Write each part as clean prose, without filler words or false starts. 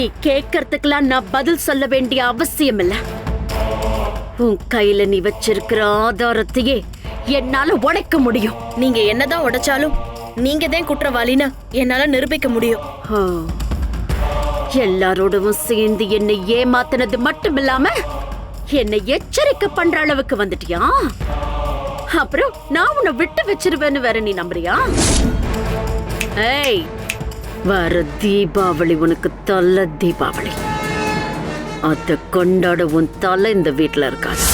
நீ கேட்கறதுக்கெல்லாம் நான் பதில் சொல்ல வேண்டிய அவசியம் இல்ல. உன் கையில நீ வச்சிருக்கிற ஆதாரத்தையே என்னால உடைக்க முடியும். நீங்க என்னதான் உடைச்சாலும் நீங்க தான் குற்றவாளின்னு என்னால நிரூபிக்க முடியும். எல்லாரோடவும் சேர்ந்து என்னை ஏமாத்தினது மட்டும் இல்லாம என்னை எச்சரிக்கை பண்ற அளவுக்கு வந்துட்டியா? அப்புறம் நான் உன்னை விட்டு வச்சிருவேன்னு வேற நீ நம்புறியா? ஏய், வர தீபாவளி உனக்கு தல தீபாவளி. அத கொண்டாட உன் தலை இந்த வீட்டுல இருக்காது.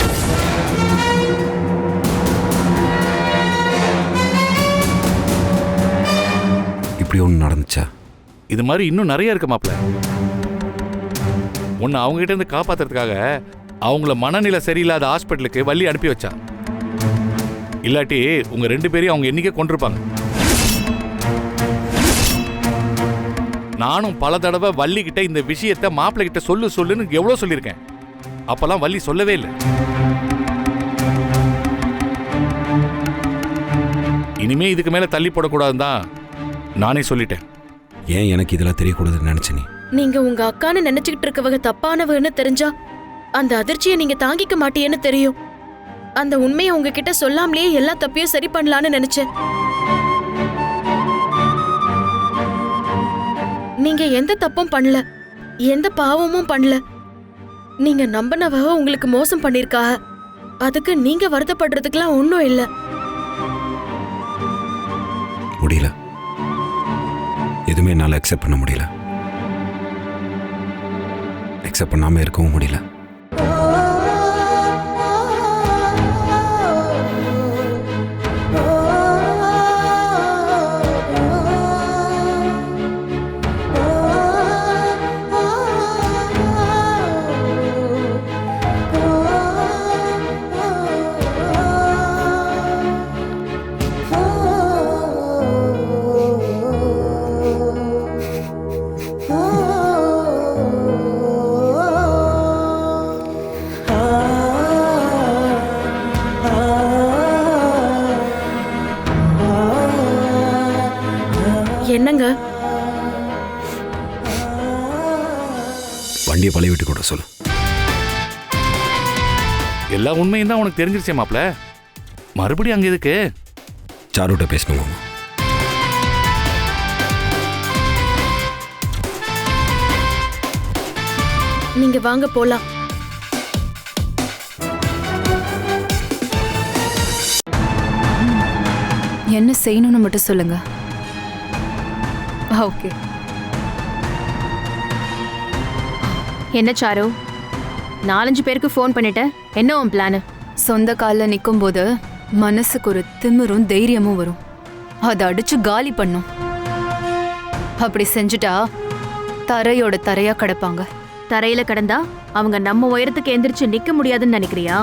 இப்படி ஒண்ணு நடந்துச்சா? இது மாதிரி இன்னும் நிறைய இருக்கு மாப்ள. உன்னை அவங்க கிட்ட இருந்து காப்பாத்துறதுக்காக அவங்கள மனநிலை சரியில்லாத ஹாஸ்பிட்டலுக்கு வள்ளி அனுப்பி வச்சா. இல்லாட்டி உங்க 2 பேரையும் அவங்க என்னைக்கே கொண்டிருப்பாங்க. நானும் பல தடவை வள்ளி கிட்ட இந்த விஷயத்தை மாப்பிள்ளை கிட்ட சொல்லுன்னு எவ்வளவு சொல்லியிருக்கேன். அப்பெல்லாம் வள்ளி சொல்லவே இல்லை. இனிமே இதுக்கு மேல தள்ளி போடக்கூடாதுன்னு தான் நானே சொல்லிட்டேன். ஏன் எனக்கு இதெல்லாம் தெரியக்கூடாதுன்னு நினைச்ச நீ? நீங்க உங்க அக்கான்னு நினைச்சுக்கிட்டு இருக்கவங்க தப்பானவன்னு தெரிஞ்சா அந்த அதிர்ச்சியை நீங்க தாங்கிக்க மாட்டீன்னு தெரியும். அந்த உண்மையை உங்ககிட்ட சொல்லாமலேயே எல்லா தப்பையும் சரி பண்ணலான்னு நினைச்சேன். நீங்க எந்த தப்பும் பண்ணல, எந்த பாவமும் பண்ணல. நீங்க நம்பினவ உங்களுக்கு மோசம் பண்ணிருக்கா. அதுக்கு நீங்க வருத்தப்படுறதுக்கெல்லாம் ஒன்றும் இல்லை. முடியல, எதுவுமே என்னால் அக்செப்ட் பண்ண முடியல. அக்செப்ட் பண்ணாம இருக்கவும் முடியல. என்னங்க? வண்டியை பழைய வீட்டு கூட சொல்லு. எல்லா உண்மையும் தான் உனக்கு தெரிஞ்சிருச்சே மாப்ள. மறுபடியும் அங்க எதுக்கு? சாருட்ட பேசணும். நீங்க வாங்க போலாம். என்ன செய்யணும்னு மட்டும் சொல்லுங்க. ஓகே. என்ன சாரு, 4-5 பேருக்கு ஃபோன் பண்ணிட்டேன். என்ன உன் பிளான்? சொந்த காலில் நிற்கும் போது மனசுக்கு ஒரு திமிரும் தைரியமும் வரும். அதை அடிச்சு காலி பண்ணும். அப்படி செஞ்சுட்டா தரையோட தரையா கிடப்பாங்க. தரையில கிடந்தா அவங்க நம்ம உயரத்துக்கு எந்திரிச்சு நிக்க முடியாதுன்னு நினைக்கிறியா?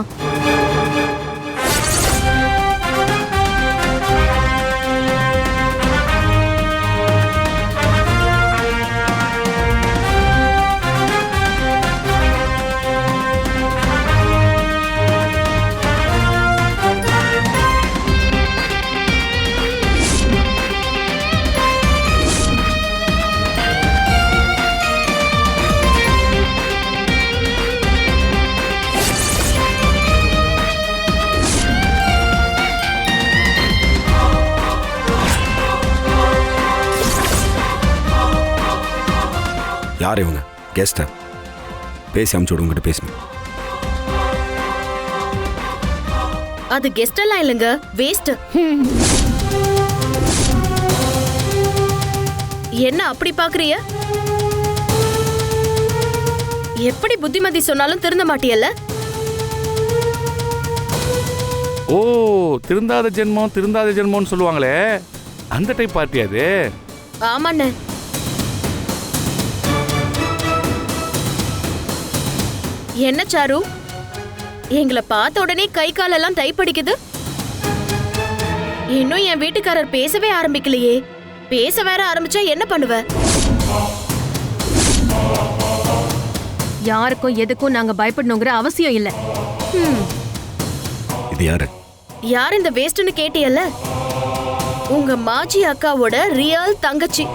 யார் இவங்க? கெஸ்டா? பேசி அமுச்சு விடுங்கிட்ட பேசணும். அது கெஸ்ட் எல்லாம் இல்லைங்க, வேஸ்ட். என்ன அப்படி பாக்குறிய? எப்படி புத்திமதி சொன்னாலும் திருந்த மாட்டியல்ல? ஓ, திருந்தாத ஜென்மம்னு சொல்லுவாங்களே, அந்த டைப் பார்ட்டி அது. ஆமாண்ணே. என்ன சாரு, எங்களை பார்த்த உடனே கை காலெல்லாம் தைப்படிக்குது. இன்னும் என் வீட்டுக்காரர் பேசவே ஆரம்பிக்கலையே. பேச வேற ஆரம்பிச்சா என்ன பண்ணுவ? யாருக்கும் எதுக்கும் நாங்க பயப்படணுங்கிற அவசியம் இல்ல. இது யாரு? யார் இந்த வேஸ்ட்னு கேட்டியல்ல? உங்க மாஜி அக்காவோட ரியல் தங்கச்சி.